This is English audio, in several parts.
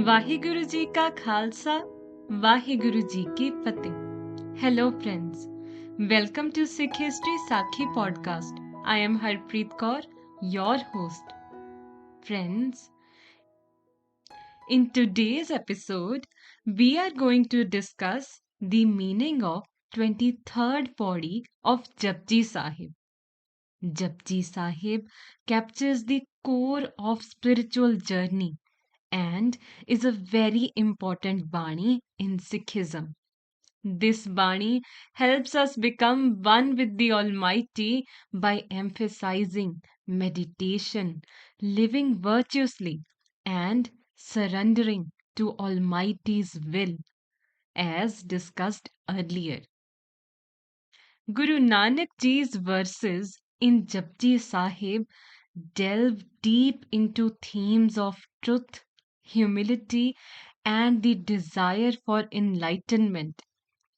वाहिगुरु जी का खालसा वाहिगुरु जी की फतेह. Hello friends, welcome to Sikh History Sakhi podcast. I am Harpreet Kaur, your host. Friends, in today's episode, we are going to discuss the meaning of 23rd Pauri of Japji Sahib. Japji Sahib captures the core of spiritual journey and is a very important Bani in Sikhism. This Bani helps us become one with the Almighty by emphasizing meditation, living virtuously, and surrendering to Almighty's will, as discussed earlier. Guru Nanak Ji's verses in Japji Sahib delve deep into themes of truth, humility, and the desire for enlightenment,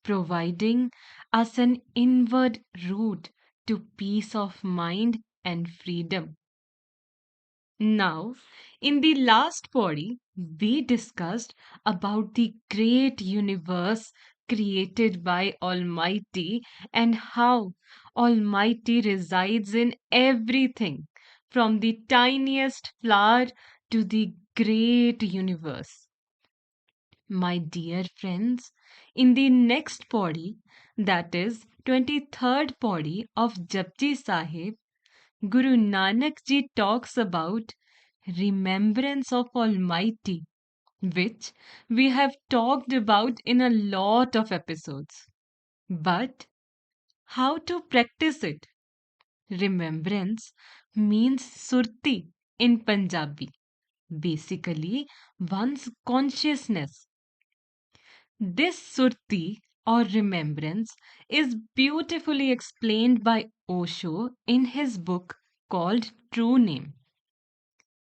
providing us an inward route to peace of mind and freedom. Now, in the last body, we discussed about the great universe created by Almighty and how Almighty resides in everything from the tiniest flower to the great universe. My dear friends, in the next body, that is 23rd body of Japji Sahib, Guru Nanak Ji talks about remembrance of Almighty, which we have talked about in a lot of episodes. But how to practice it? Remembrance means surti in Punjabi, basically one's consciousness. This surti or remembrance is beautifully explained by Osho in his book called True Name.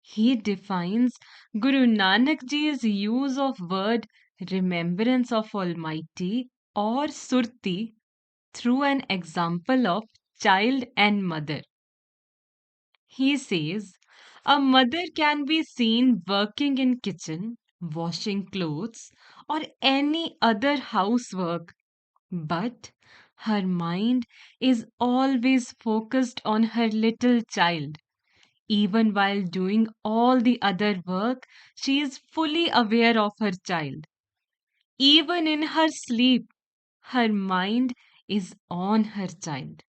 He defines Guru Nanak Ji's use of word remembrance of Almighty or surti through an example of child and mother. He says a mother can be seen working in kitchen, washing clothes or any other housework, but her mind is always focused on her little child. Even while doing all the other work, she is fully aware of her child. Even in her sleep, her mind is on her child.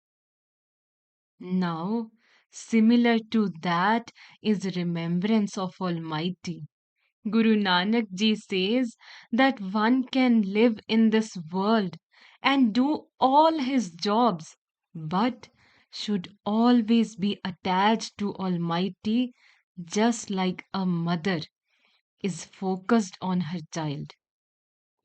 Now, similar to that is remembrance of Almighty. Guru Nanak Ji says that one can live in this world and do all his jobs, but should always be attached to Almighty, just like a mother is focused on her child.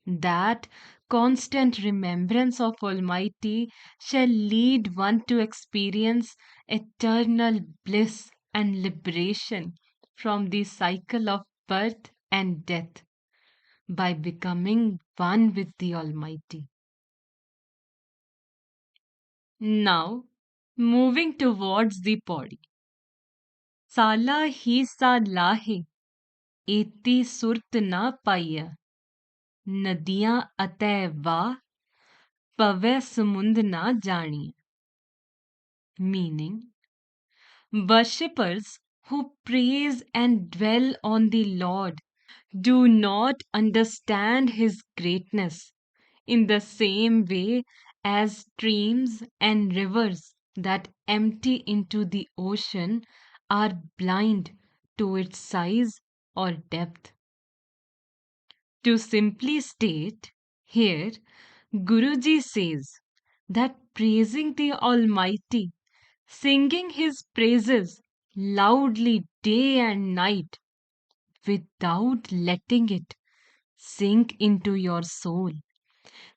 That constant remembrance of Almighty shall lead one to experience eternal bliss and liberation from the cycle of birth and death by becoming one with the Almighty. Now, moving towards the body. Sala hi sa lahe, eti surt na paiya. Nadiyan atay va, pave samund na janiya. Meaning, worshippers who praise and dwell on the Lord do not understand his greatness in the same way as streams and rivers that empty into the ocean are blind to its size or depth. To simply state, here Guruji says that praising the Almighty, singing his praises loudly day and night without letting it sink into your soul,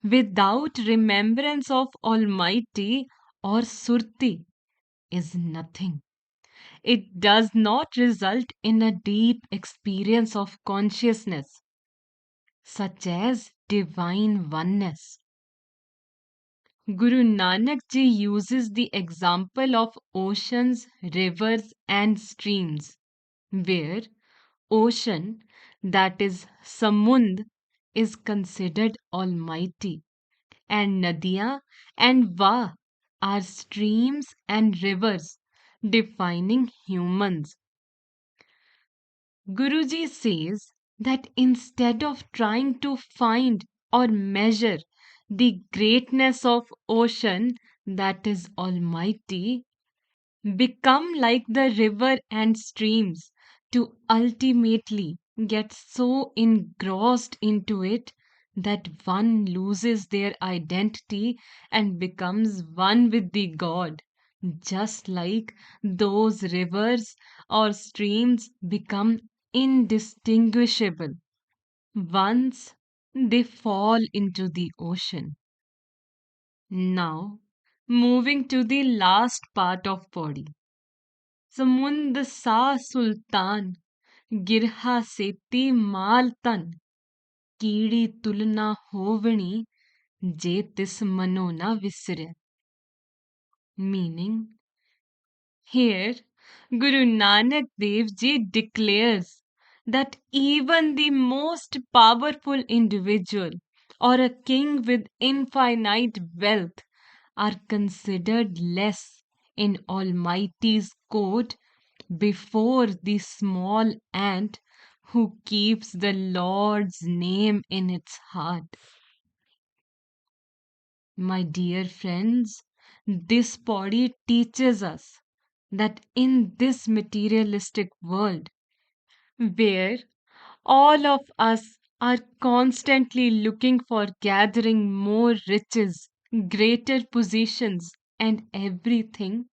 without remembrance of Almighty or Surti, is nothing. It does not result in a deep experience of consciousness, such as divine oneness. Guru Nanak Ji uses the example of oceans, rivers, and streams, where ocean that is Samund, is considered almighty, and Nadiya and Va are streams and rivers defining humans. Guruji says that instead of trying to find or measure the greatness of ocean that is almighty, become like the river and streams to ultimately get so engrossed into it that one loses their identity and becomes one with the God, just like those rivers or streams become indistinguishable once they fall into the ocean. Now, moving to the last part of Pauri. Samund सा सुल्तान गिरहा सेती माल तन कीड़ी तुलना होवणी जे तिस मनो ना विसरे. Meaning, here Guru Nanak Dev Ji declares that even the most powerful individual or a king with infinite wealth are considered less in Almighty's court before the small ant who keeps the Lord's name in its heart. My dear friends, this body teaches us that in this materialistic world, where all of us are constantly looking for gathering more riches, greater positions, and everything,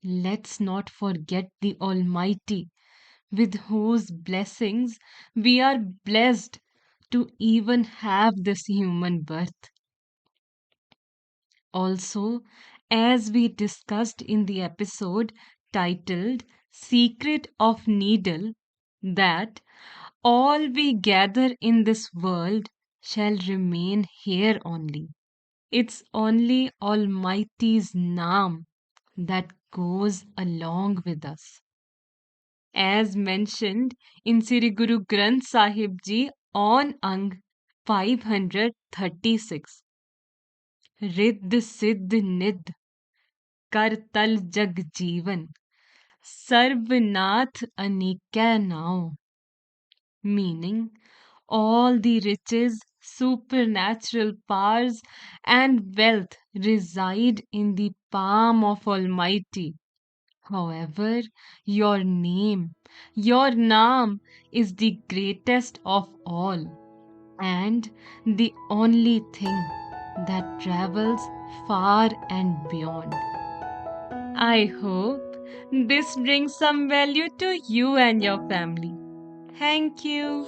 let's not forget the Almighty, with whose blessings we are blessed to even have this human birth. Also, as we discussed in the episode titled Secret of Needle, that all we gather in this world shall remain here only. It's only Almighty's Naam that goes along with us. As mentioned in Sri Guru Granth Sahib Ji on Ang 536. Riddh Siddh Nidh Kar Tal Jag Jeevan Sarvnath Anika Now. Meaning, all the riches, supernatural powers, and wealth reside in the palm of Almighty. However, your Naam is the greatest of all and the only thing that travels far and beyond. I hope this brings some value to you and your family. Thank you.